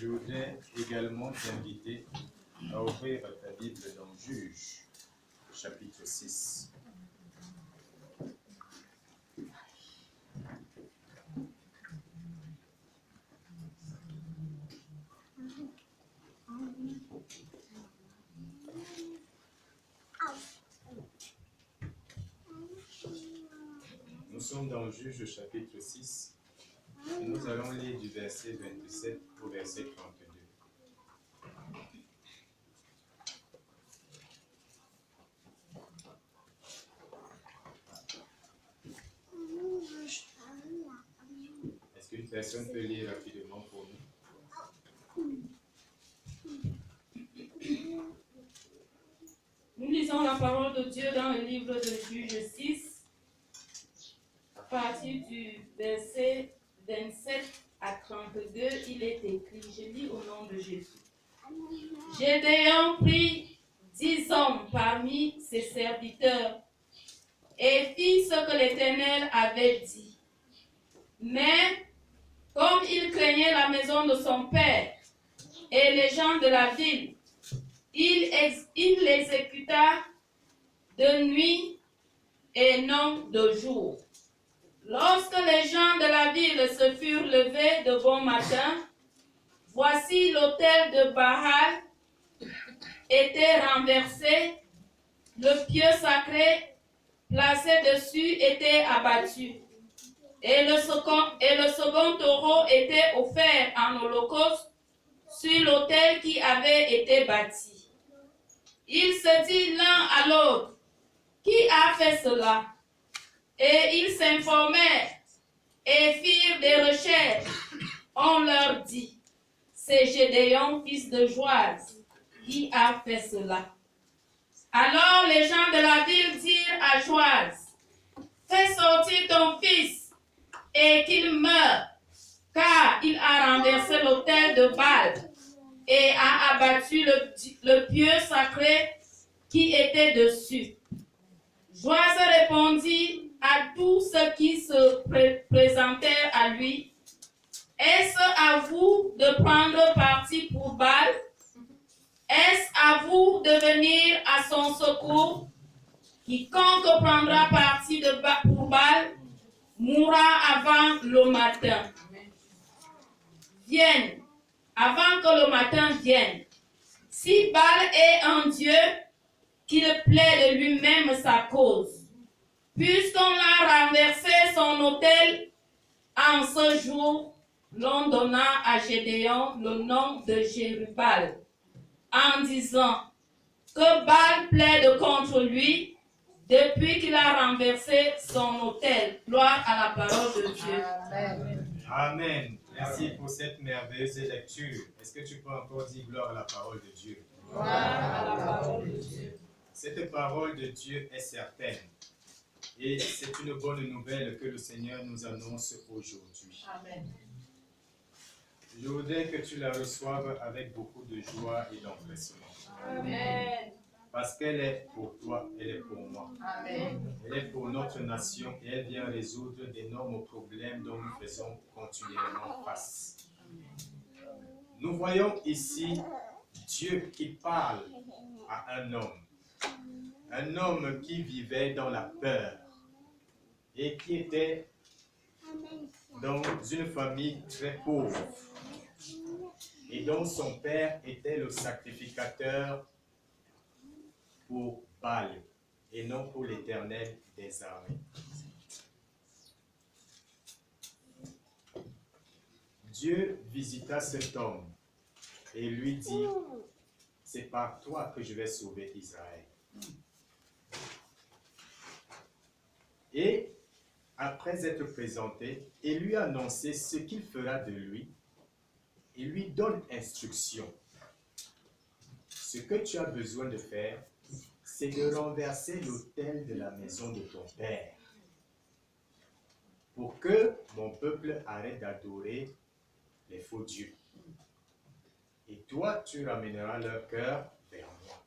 Je voudrais également t'inviter à ouvrir ta Bible dans Juges, chapitre 6. Nous sommes dans Juges, chapitre 6. Et nous allons lire du verset 27 au verset 32. Est-ce qu'une personne peut lire rapidement pour nous? Nous lisons la parole de Dieu dans le livre de Juges 6, à partir du verset 27 à 32, il est écrit, je lis au nom de Jésus. Gédéon prit 10 hommes parmi ses serviteurs et fit ce que l'Éternel avait dit. Mais comme il craignait la maison de son père et les gens de la ville, il l'exécuta de nuit et non de jour. Lorsque les gens de la ville se furent levés de bon matin, voici l'autel de Baal était renversé, le pieu sacré placé dessus était abattu, et le second taureau était offert en holocauste sur l'autel qui avait été bâti. Ils se dirent l'un à l'autre, qui a fait cela? Et ils s'informèrent et firent des recherches. On leur dit, c'est Gédéon, fils de Joas, qui a fait cela. Alors les gens de la ville dirent à Joas, fais sortir ton fils et qu'il meure, car il a renversé l'autel de Baal et a abattu le pieu sacré qui était dessus. Joas répondit à tous ceux qui se présentèrent à lui, est-ce à vous de prendre parti pour Baal? Est-ce à vous de venir à son secours? Quiconque prendra parti pour Baal mourra avant le matin. Avant que le matin vienne. Si Baal est un dieu, qu'il plaide lui-même sa cause. Puisqu'on a renversé son autel, en ce jour, l'on donna à Gédéon le nom de Jérubal, en disant que Baal plaide contre lui depuis qu'il a renversé son autel. Gloire à la parole de Dieu. Amen. Amen. Merci pour cette merveilleuse lecture. Est-ce que tu peux encore dire gloire à la parole de Dieu? Gloire à la parole de Dieu. Cette parole de Dieu est certaine. Et c'est une bonne nouvelle que le Seigneur nous annonce aujourd'hui. Amen. Je voudrais que tu la reçoives avec beaucoup de joie et d'empressement. Amen. Parce qu'elle est pour toi, elle est pour moi. Amen. Elle est pour notre nation et elle vient résoudre d'énormes problèmes dont nous faisons continuellement face. Nous voyons ici Dieu qui parle à un homme qui vivait dans la peur et qui était dans une famille très pauvre et dont son père était le sacrificateur pour Baal et non pour l'Éternel des armées. Dieu visita cet homme et lui dit, c'est par toi que je vais sauver Israël. Et après être présenté, il lui a annoncé ce qu'il fera de lui. Il lui donne instruction. Ce que tu as besoin de faire, c'est de renverser l'autel de la maison de ton père pour que mon peuple arrête d'adorer les faux dieux. Et toi, tu ramèneras leur cœur vers moi.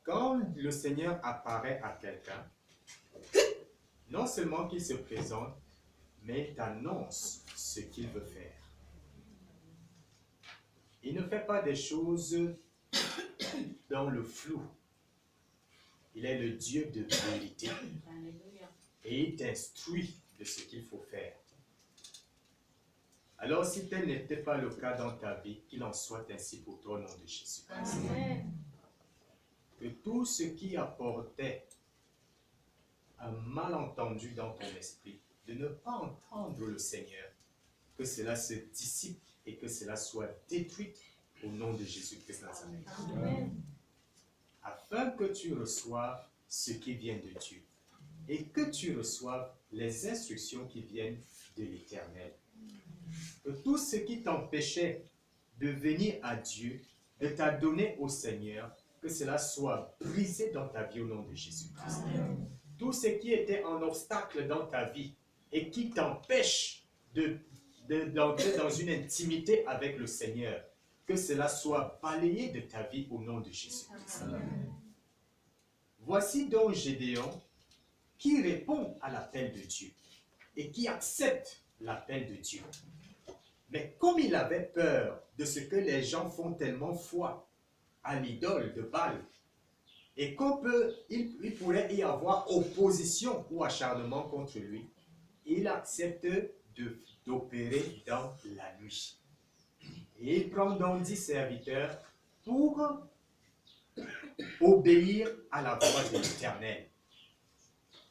Quand le Seigneur apparaît à quelqu'un, non seulement qu'il se présente, mais il t'annonce ce qu'il veut faire. Il ne fait pas des choses dans le flou. Il est le Dieu de vérité. Alléluia. Et il t'instruit de ce qu'il faut faire. Alors, si tel n'était pas le cas dans ta vie, qu'il en soit ainsi pour toi au nom de Jésus. Amen. Que tout ce qui apportait un malentendu dans ton esprit, de ne pas entendre le Seigneur, que cela se dissipe et que cela soit détruit au nom de Jésus-Christ Nazareth. Amen. Afin que tu reçoives ce qui vient de Dieu et que tu reçoives les instructions qui viennent de l'Éternel. Que tout ce qui t'empêchait de venir à Dieu, de t'adonner au Seigneur, que cela soit brisé dans ta vie au nom de Jésus-Christ. Tout ce qui était un obstacle dans ta vie et qui t'empêche d'entrer dans une intimité avec le Seigneur, que cela soit balayé de ta vie au nom de Jésus-Christ. Voici donc Gédéon qui répond à l'appel de Dieu et qui accepte l'appel de Dieu. Mais comme il avait peur de ce que les gens font tellement foi à l'idole de Baal, et il pourrait y avoir opposition ou acharnement contre lui, il accepte d'opérer dans la nuit. Et il prend donc 10 serviteurs pour obéir à la voix de l'Éternel.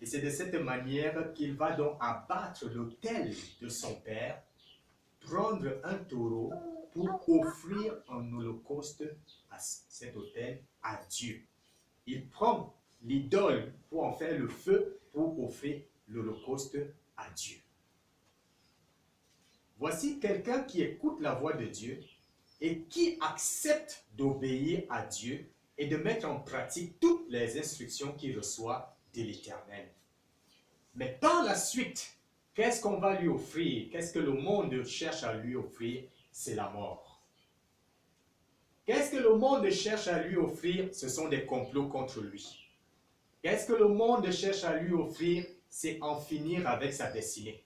Et c'est de cette manière qu'il va donc abattre l'autel de son père, prendre un taureau pour offrir un holocauste à cet autel à Dieu. Il prend l'idole pour en faire le feu pour offrir l'holocauste à Dieu. Voici quelqu'un qui écoute la voix de Dieu et qui accepte d'obéir à Dieu et de mettre en pratique toutes les instructions qu'il reçoit de l'Éternel. Mais par la suite, qu'est-ce qu'on va lui offrir? Qu'est-ce que le monde cherche à lui offrir? C'est la mort. Qu'est-ce que le monde cherche à lui offrir? Ce sont des complots contre lui. Qu'est-ce que le monde cherche à lui offrir? C'est en finir avec sa destinée.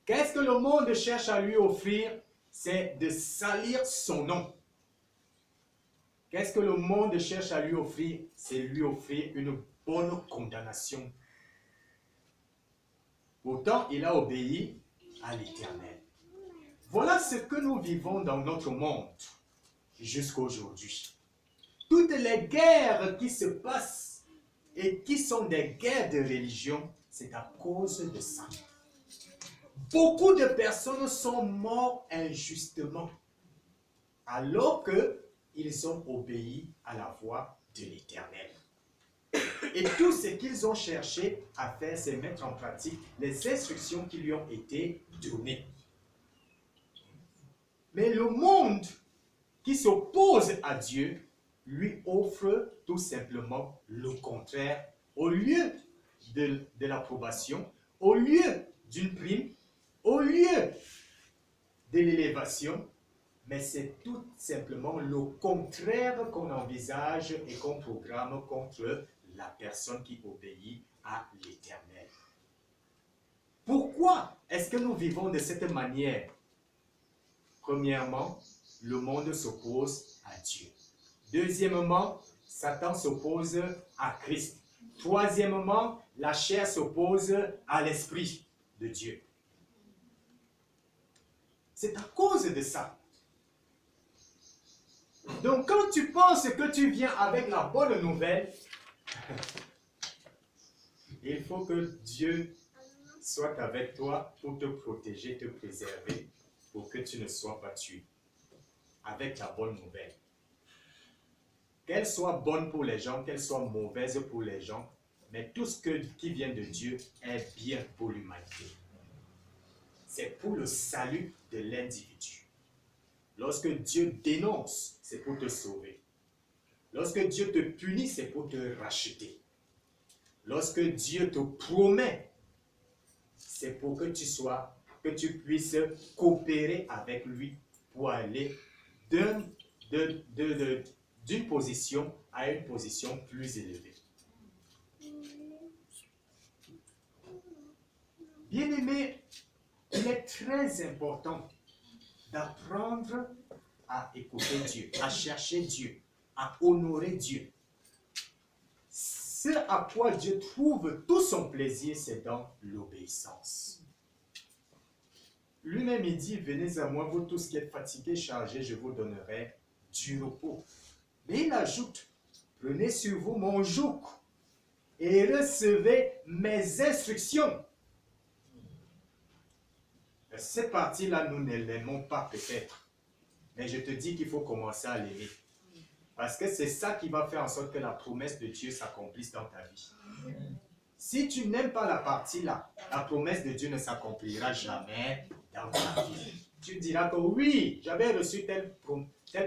Qu'est-ce que le monde cherche à lui offrir? C'est de salir son nom. Qu'est-ce que le monde cherche à lui offrir? C'est lui offrir une bonne condamnation. Pourtant, il a obéi à l'Éternel. Voilà ce que nous vivons dans notre monde jusqu'à aujourd'hui. Toutes les guerres qui se passent et qui sont des guerres de religion, c'est à cause de ça. Beaucoup de personnes sont mortes injustement alors qu'ils ont obéi à la voix de l'Éternel. Et tout ce qu'ils ont cherché à faire, c'est mettre en pratique les instructions qui lui ont été données. Mais le monde qui s'oppose à Dieu lui offre tout simplement le contraire. Au lieu de l'approbation, au lieu d'une prime, au lieu de l'élévation, mais c'est tout simplement le contraire qu'on envisage et qu'on programme contre la personne qui obéit à l'Éternel. Pourquoi est-ce que nous vivons de cette manière? Premièrement, le monde s'oppose à Dieu. Deuxièmement, Satan s'oppose à Christ. Troisièmement, la chair s'oppose à l'Esprit de Dieu. C'est à cause de ça. Donc quand tu penses que tu viens avec la bonne nouvelle, il faut que Dieu soit avec toi pour te protéger, te préserver, pour que tu ne sois pas tué. Avec la bonne nouvelle. Qu'elle soit bonne pour les gens, qu'elle soit mauvaise pour les gens, mais tout ce qui vient de Dieu est bien pour l'humanité. C'est pour le salut de l'individu. Lorsque Dieu dénonce, c'est pour te sauver. Lorsque Dieu te punit, c'est pour te racheter. Lorsque Dieu te promet, c'est pour que tu puisses coopérer avec lui pour aller d'une position à une position plus élevée. Bien-aimé, il est très important d'apprendre à écouter Dieu, à chercher Dieu, à honorer Dieu. Ce à quoi Dieu trouve tout son plaisir, c'est dans l'obéissance. Lui-même, il dit, venez à moi, vous tous qui êtes fatigués, chargés, je vous donnerai du repos. Mais il ajoute, prenez sur vous mon joug et recevez mes instructions. Cette partie-là, nous ne l'aimons pas peut-être. Mais je te dis qu'il faut commencer à l'aimer. Parce que c'est ça qui va faire en sorte que la promesse de Dieu s'accomplisse dans ta vie. Si tu n'aimes pas la partie-là, la promesse de Dieu ne s'accomplira jamais dans ta vie. Tu diras que oui, j'avais reçu telle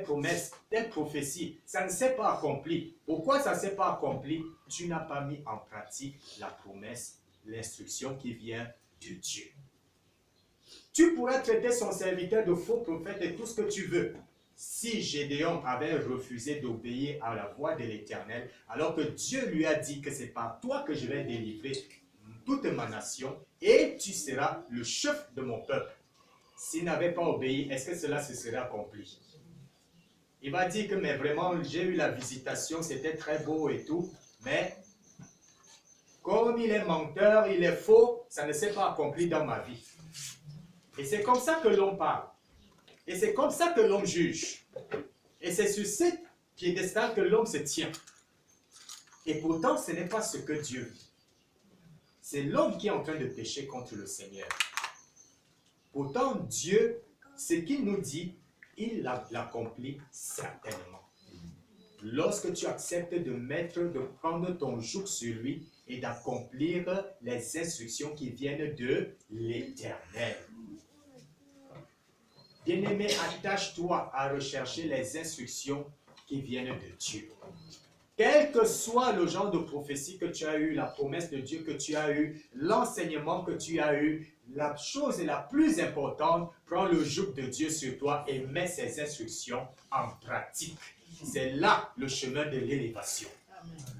promesse, telle prophétie. Ça ne s'est pas accompli. Pourquoi ça ne s'est pas accompli? Tu n'as pas mis en pratique la promesse, l'instruction qui vient de Dieu. Tu pourras traiter son serviteur de faux prophète et tout ce que tu veux. Si Gédéon avait refusé d'obéir à la voix de l'Éternel, alors que Dieu lui a dit que c'est par toi que je vais délivrer toute ma nation et tu seras le chef de mon peuple. S'il n'avait pas obéi, est-ce que cela se serait accompli? Il va dire que mais vraiment j'ai eu la visitation, c'était très beau et tout, mais comme il est menteur, il est faux, ça ne s'est pas accompli dans ma vie. Et c'est comme ça que l'on parle. Et c'est comme ça que l'homme juge. Et c'est sur ce piédestal que l'homme se tient. Et pourtant, ce n'est pas ce que Dieu veut. C'est l'homme qui est en train de pécher contre le Seigneur. Pourtant, Dieu, ce qu'il nous dit, il l'accomplit certainement. Lorsque tu acceptes de prendre ton joug sur lui et d'accomplir les instructions qui viennent de l'Éternel. Bien-aimé, attache-toi à rechercher les instructions qui viennent de Dieu. Quel que soit le genre de prophétie que tu as eu, la promesse de Dieu que tu as eu, l'enseignement que tu as eu, la chose la plus importante, prends le joug de Dieu sur toi et mets ses instructions en pratique. C'est là le chemin de l'élévation.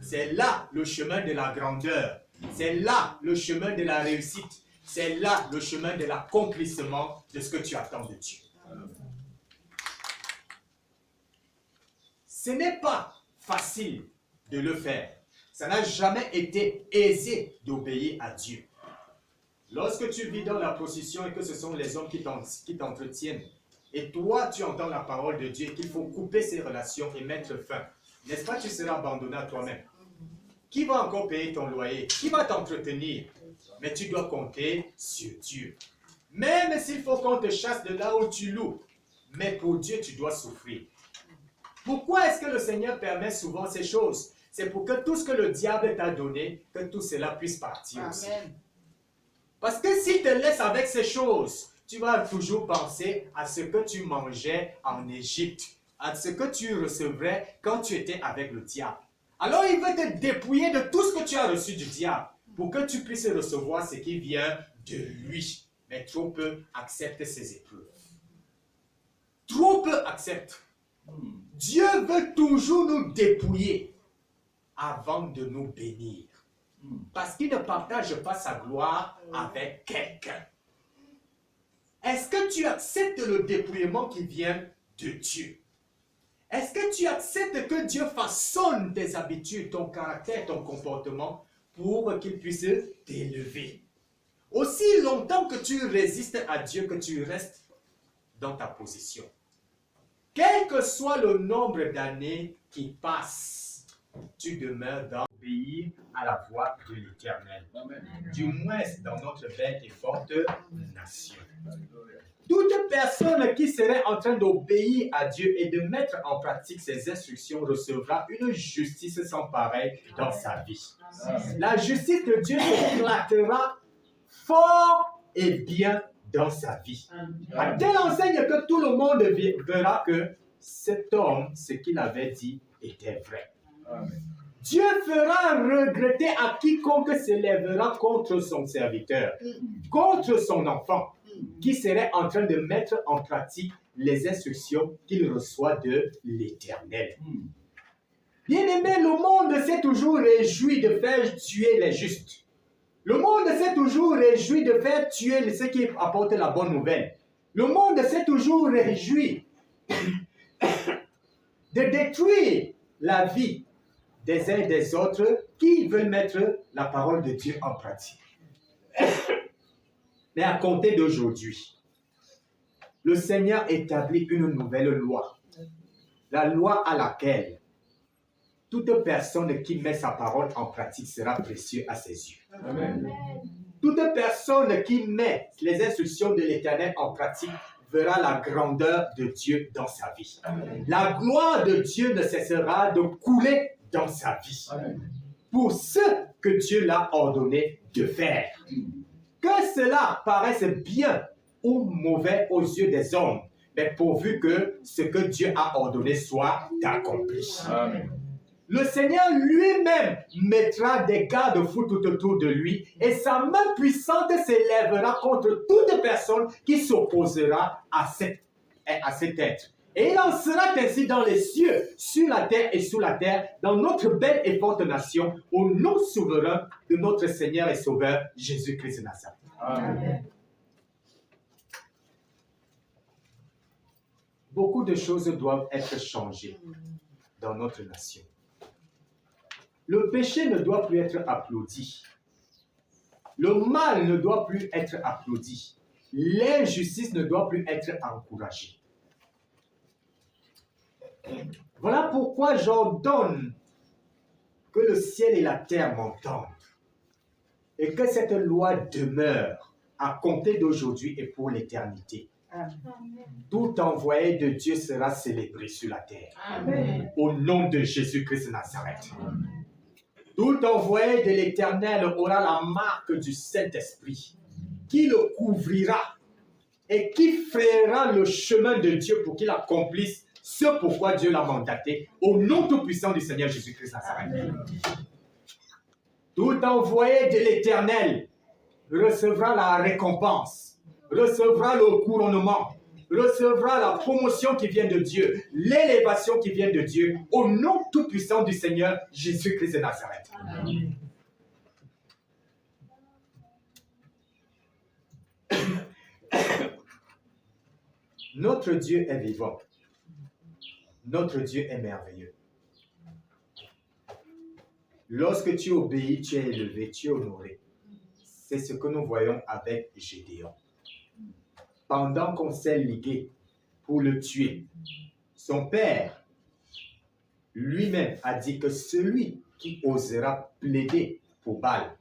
C'est là le chemin de la grandeur. C'est là le chemin de la réussite. C'est là le chemin de l'accomplissement de ce que tu attends de Dieu. Ce n'est pas facile de le faire. Ça n'a jamais été aisé d'obéir à Dieu. Lorsque tu vis dans la procession et que ce sont les hommes qui t'entretiennent, et toi tu entends la parole de Dieu et qu'il faut couper ces relations et mettre fin, n'est-ce pas, tu seras abandonné à toi-même. Qui va encore payer ton loyer? Qui va t'entretenir? Mais tu dois compter sur Dieu. Même s'il faut qu'on te chasse de là où tu loues, mais pour Dieu, tu dois souffrir. Pourquoi est-ce que le Seigneur permet souvent ces choses? C'est pour que tout ce que le diable t'a donné, que tout cela puisse partir aussi. Parce que s'il te laisse avec ces choses, tu vas toujours penser à ce que tu mangeais en Égypte, à ce que tu recevrais quand tu étais avec le diable. Alors il veut te dépouiller de tout ce que tu as reçu du diable, pour que tu puisses recevoir ce qui vient de lui. Mais trop peu acceptent ces épreuves. Trop peu acceptent. Dieu veut toujours nous dépouiller avant de nous bénir. Parce qu'il ne partage pas sa gloire avec quelqu'un. Est-ce que tu acceptes le dépouillement qui vient de Dieu? Est-ce que tu acceptes que Dieu façonne tes habitudes, ton caractère, ton comportement pour qu'il puisse t'élever? Aussi longtemps que tu résistes à Dieu, que tu restes dans ta position. Quel que soit le nombre d'années qui passent, tu demeures dans obéir à la voix de l'Éternel. Du moins dans notre belle et forte nation. Toute personne qui serait en train d'obéir à Dieu et de mettre en pratique ses instructions recevra une justice sans pareil dans sa vie. La justice de Dieu éclatera fort et bien dans sa vie. À telle enseigne que tout le monde verra que cet homme, ce qu'il avait dit, était vrai. Dieu fera regretter à quiconque s'élèvera contre son serviteur, contre son enfant, qui serait en train de mettre en pratique les instructions qu'il reçoit de l'Éternel. Bien-aimé, le monde s'est toujours réjoui de faire tuer les justes. Le monde s'est toujours réjoui de faire tuer ceux qui apportent la bonne nouvelle. Le monde s'est toujours réjoui de détruire la vie des uns et des autres qui veulent mettre la parole de Dieu en pratique. Mais à compter d'aujourd'hui, le Seigneur établit une nouvelle loi. La loi à laquelle toute personne qui met sa parole en pratique sera précieuse à ses yeux. Amen. Toute personne qui met les instructions de l'Éternel en pratique verra la grandeur de Dieu dans sa vie. Amen. La gloire de Dieu ne cessera de couler dans sa vie. Amen. Pour ce que Dieu l'a ordonné de faire. Que cela paraisse bien ou mauvais aux yeux des hommes, mais pourvu que ce que Dieu a ordonné soit accompli. Amen. Le Seigneur lui-même mettra des garde-fous tout autour de lui et sa main puissante s'élèvera contre toute personne qui s'opposera à cet être. Et il en sera ainsi dans les cieux, sur la terre et sous la terre, dans notre belle et forte nation, au nom souverain de notre Seigneur et Sauveur, Jésus-Christ de Nazareth. Amen. Beaucoup de choses doivent être changées dans notre nation. Le péché ne doit plus être applaudi. Le mal ne doit plus être applaudi. L'injustice ne doit plus être encouragée. Voilà pourquoi j'ordonne que le ciel et la terre m'entendent et que cette loi demeure à compter d'aujourd'hui et pour l'éternité. Tout envoyé de Dieu sera célébré sur la terre. Amen. Au nom de Jésus-Christ de Nazareth. Tout envoyé de l'Éternel aura la marque du Saint-Esprit qui le couvrira et qui frayera le chemin de Dieu pour qu'il accomplisse ce pourquoi Dieu l'a mandaté au nom tout-puissant du Seigneur Jésus-Christ de Nazareth. Tout envoyé de l'Éternel recevra la récompense, recevra le couronnement, recevra la promotion qui vient de Dieu, l'élévation qui vient de Dieu, au nom tout-puissant du Seigneur Jésus-Christ de Nazareth. Amen. Notre Dieu est vivant. Notre Dieu est merveilleux. Lorsque tu obéis, tu es élevé, tu es honoré. C'est ce que nous voyons avec Gédéon. Pendant qu'on s'est ligué pour le tuer, son père lui-même a dit que celui qui osera plaider pour Baal,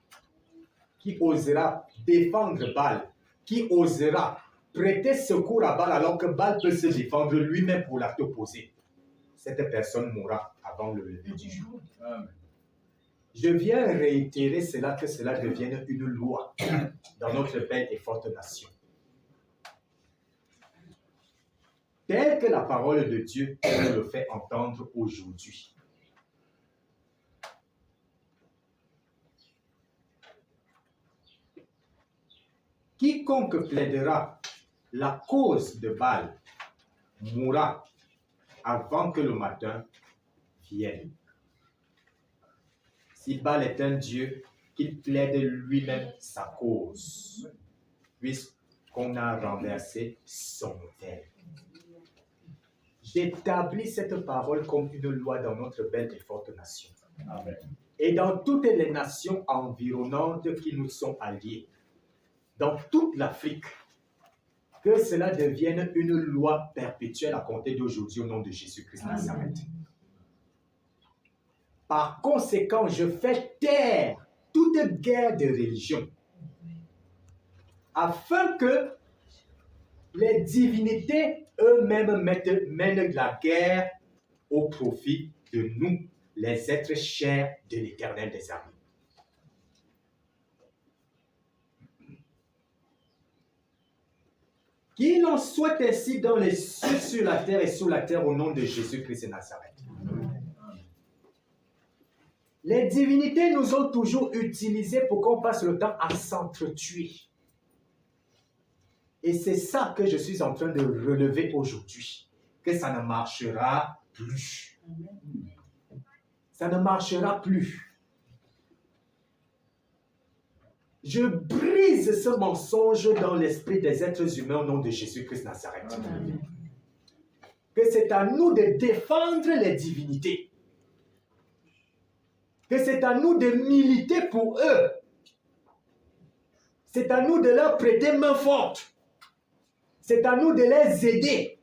qui osera défendre Baal, qui osera prêter secours à Baal alors que Baal peut se défendre lui-même pour l'acte opposé, cette personne mourra avant le lever du jour. Amen. Je viens réitérer cela, que cela devienne une loi dans notre belle et forte nation. Telle que la parole de Dieu nous le fait entendre aujourd'hui. Quiconque plaidera la cause de Baal mourra avant que le matin vienne. Si Baal est un Dieu, qu'il plaide lui-même sa cause, puisqu'on a renversé son autel. J'établis cette parole comme une loi dans notre belle et forte nation. Amen. Et dans toutes les nations environnantes qui nous sont alliées, dans toute l'Afrique, que cela devienne une loi perpétuelle à compter d'aujourd'hui au nom de Jésus-Christ de Nazareth. Par conséquent, je fais taire toute guerre de religion, afin que les divinités eux-mêmes mènent la guerre au profit de nous, les êtres chers de l'Éternel des armées. Qu'il en soit ainsi dans les cieux, sur la terre et sous la terre au nom de Jésus-Christ de Nazareth. Les divinités nous ont toujours utilisés pour qu'on passe le temps à s'entretuer. Et c'est ça que je suis en train de relever aujourd'hui. Que ça ne marchera plus. Ça ne marchera plus. Je brise ce mensonge dans l'esprit des êtres humains au nom de Jésus-Christ Nazareth. Amen. que c'est à nous de défendre les divinités. Que c'est à nous de militer pour eux. C'est à nous de leur prêter main forte. C'est à nous de les aider.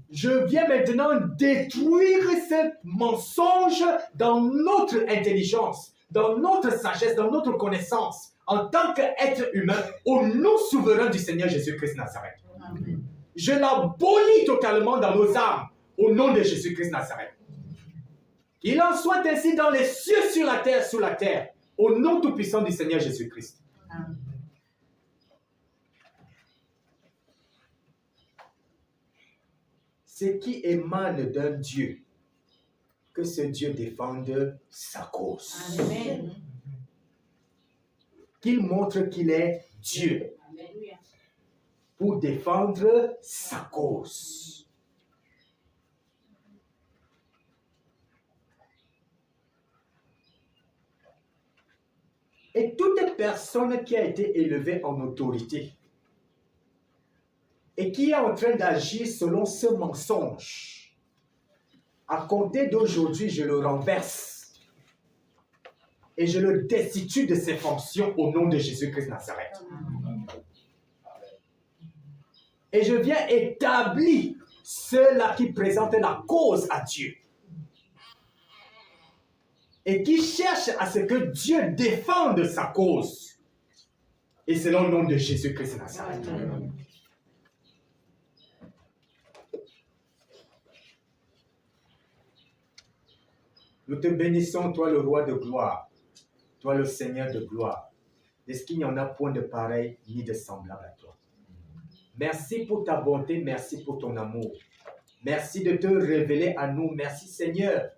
Je viens maintenant détruire ce mensonge dans notre intelligence, dans notre sagesse, dans notre connaissance, en tant qu'être humain, au nom souverain du Seigneur Jésus-Christ Nazareth. Amen. Je l'abolis totalement dans nos âmes, au nom de Jésus-Christ Nazareth. Il en soit ainsi dans les cieux, sur la terre, sous la terre, au nom tout-puissant du Seigneur Jésus-Christ. Amen. Ce qui émane d'un Dieu, que ce Dieu défende sa cause. Amen. Qu'il montre qu'il est Dieu. Amen. Pour défendre sa cause. Et toute personne qui a été élevée en autorité et qui est en train d'agir selon ce mensonge, à compter d'aujourd'hui, je le renverse et je le destitue de ses fonctions au nom de Jésus-Christ Nazareth. Et je viens établir ceux-là qui présentent la cause à Dieu et qui cherchent à ce que Dieu défende sa cause. Et c'est dans le nom de Jésus-Christ Nazareth. Nous te bénissons, toi le roi de gloire, toi le Seigneur de gloire, est-ce qu'il n'y en a point de pareil ni de semblable à toi. Merci pour ta bonté, merci pour ton amour. Merci de te révéler à nous. Merci Seigneur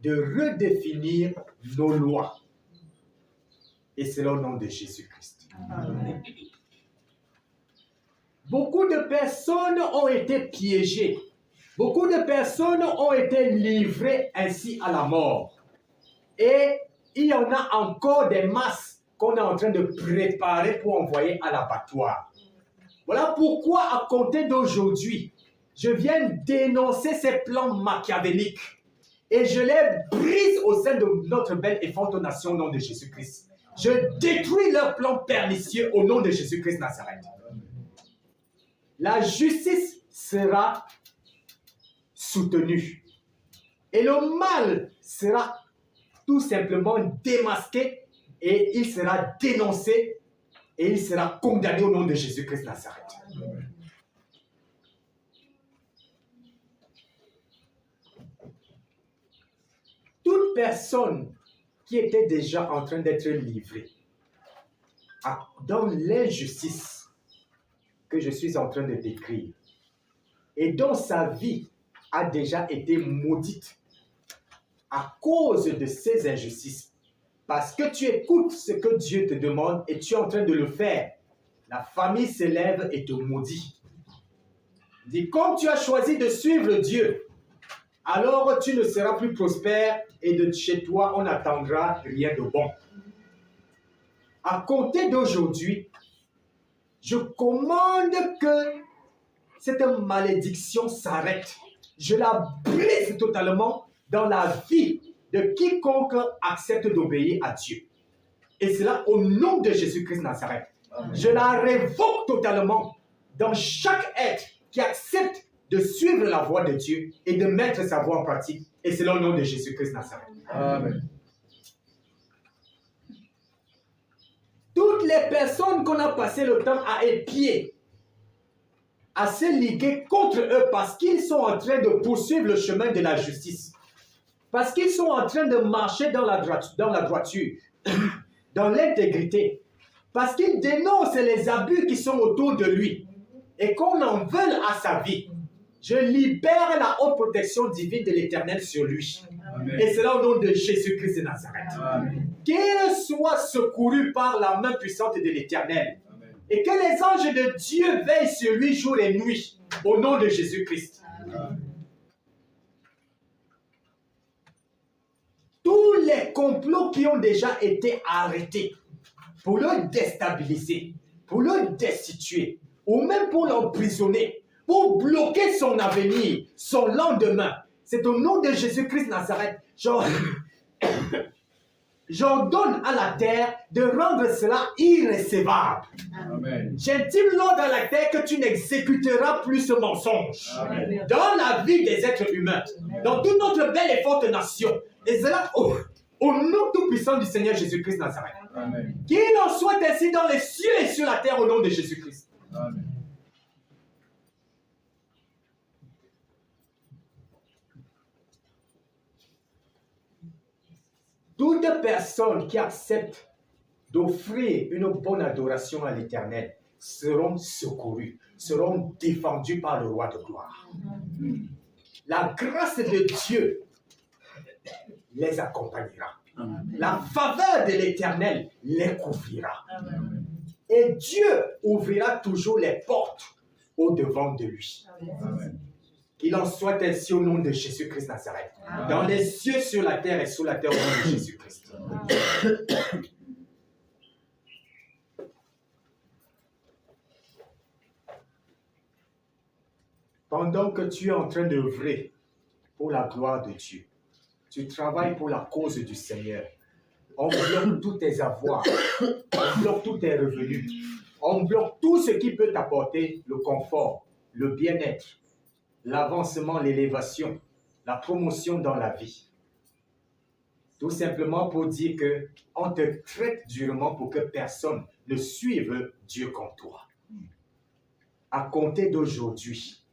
de redéfinir nos lois. Et c'est au nom de Jésus-Christ. Amen. Beaucoup de personnes ont été piégées. Beaucoup de personnes ont été livrées ainsi à la mort. Et il y en a encore des masses qu'on est en train de préparer pour envoyer à l'abattoir. Voilà pourquoi, à compter d'aujourd'hui, je viens dénoncer ces plans machiavéliques et je les brise au sein de notre belle et forte nation au nom de Jésus-Christ. Je détruis leurs plans pernicieux au nom de Jésus-Christ Nazareth. La justice sera soutenue et le mal sera tout simplement démasqué et il sera dénoncé et il sera condamné au nom de Jésus-Christ Nazareth. Toute personne qui était déjà en train d'être livrée dans l'injustice que je suis en train de décrire et dont sa vie a déjà été maudite à cause de ces injustices, parce que tu écoutes ce que Dieu te demande et tu es en train de le faire, la famille s'élève et te maudit. Dis, comme tu as choisi de suivre Dieu, alors tu ne seras plus prospère et de chez toi on n'attendra rien de bon. À compter d'aujourd'hui, je commande que cette malédiction s'arrête. Je la brise totalement dans la vie de quiconque accepte d'obéir à Dieu. Et cela au nom de Jésus-Christ Nazareth. Amen. Je la révoque totalement dans chaque être qui accepte de suivre la voie de Dieu et de mettre sa voie en pratique. Et c'est au nom de Jésus-Christ Nazareth. Amen. Toutes les personnes qu'on a passé le temps à épier, à se liguer contre eux parce qu'ils sont en train de poursuivre le chemin de la justice, parce qu'ils sont en train de marcher dans la droiture, dans l'intégrité, parce qu'ils dénoncent les abus qui sont autour de lui et qu'on en veuille à sa vie. Je libère la haute protection divine de l'Éternel sur lui. Amen. Et c'est là au nom de Jésus-Christ de Nazareth. Qu'il soit secouru par la main puissante de l'Éternel. Et que les anges de Dieu veillent sur lui jour et nuit. Au nom de Jésus-Christ. Tous les complots qui ont déjà été arrêtés pour le déstabiliser, pour le destituer, ou même pour l'emprisonner, pour bloquer son avenir, son lendemain. C'est au nom de Jésus-Christ Nazareth. J'ordonne à la terre de rendre cela irrécevable. Amen. J'intime l'ordre à la terre que tu n'exécuteras plus ce mensonge. Amen. Dans la vie des êtres humains, dans toute notre belle et forte nation. Et cela au nom tout-puissant du Seigneur Jésus-Christ Nazareth. Amen. Qu'il en soit ainsi dans les cieux et sur la terre au nom de Jésus-Christ. Amen. Toute personne qui accepte d'offrir une bonne adoration à l'Éternel seront secourues, seront défendues par le roi de gloire. La grâce de Dieu les accompagnera. La faveur de l'Éternel les couvrira. Et Dieu ouvrira toujours les portes au-devant de lui. Amen. Qu'il en soit ainsi au nom de Jésus-Christ Nazareth. Dans les cieux, sur la terre et sous la terre au nom de Jésus-Christ. Pendant que tu es en train d'œuvrer pour la gloire de Dieu, tu travailles pour la cause du Seigneur, on bloque tous tes avoirs, on bloque tous tes revenus, on bloque tout ce qui peut t'apporter le confort, le bien-être, l'avancement, l'élévation, la promotion dans la vie. Tout simplement pour dire qu'on te traite durement pour que personne ne suive Dieu comme toi. À compter d'aujourd'hui,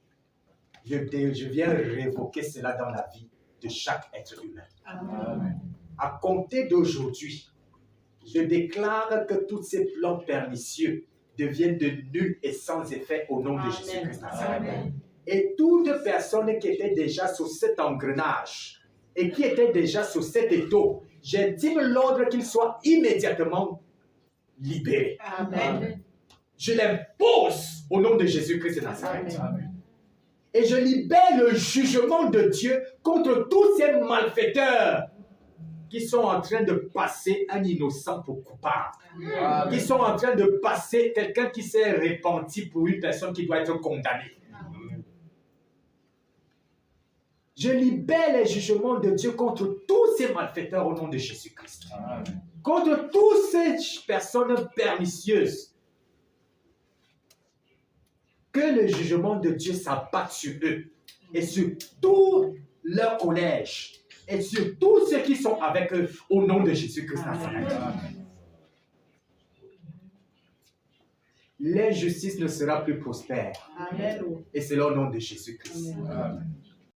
je viens révoquer cela dans la vie de chaque être humain. Amen. À compter d'aujourd'hui, je déclare que tous ces plans pernicieux deviennent de nuls et sans effet au nom de Jésus-Christ. Amen. Et toute personne qui était déjà sur cet engrenage et qui était déjà sur cet étau, j'intime l'ordre qu'il soit immédiatement libéré. Amen. Je l'impose au nom de Jésus-Christ de Nazareth. Amen. Et je libère le jugement de Dieu contre tous ces malfaiteurs qui sont en train de passer un innocent pour coupable. Amen. Qui sont en train de passer quelqu'un qui s'est repenti pour une personne qui doit être condamnée. Je libère les jugements de Dieu contre tous ces malfaiteurs au nom de Jésus-Christ. Amen. Contre toutes ces personnes pernicieuses. Que le jugement de Dieu s'abatte sur eux et sur tout leur collège et sur tous ceux qui sont avec eux au nom de Jésus-Christ. Amen. L'injustice ne sera plus prospère. Amen. Et c'est au nom de Jésus-Christ. Amen.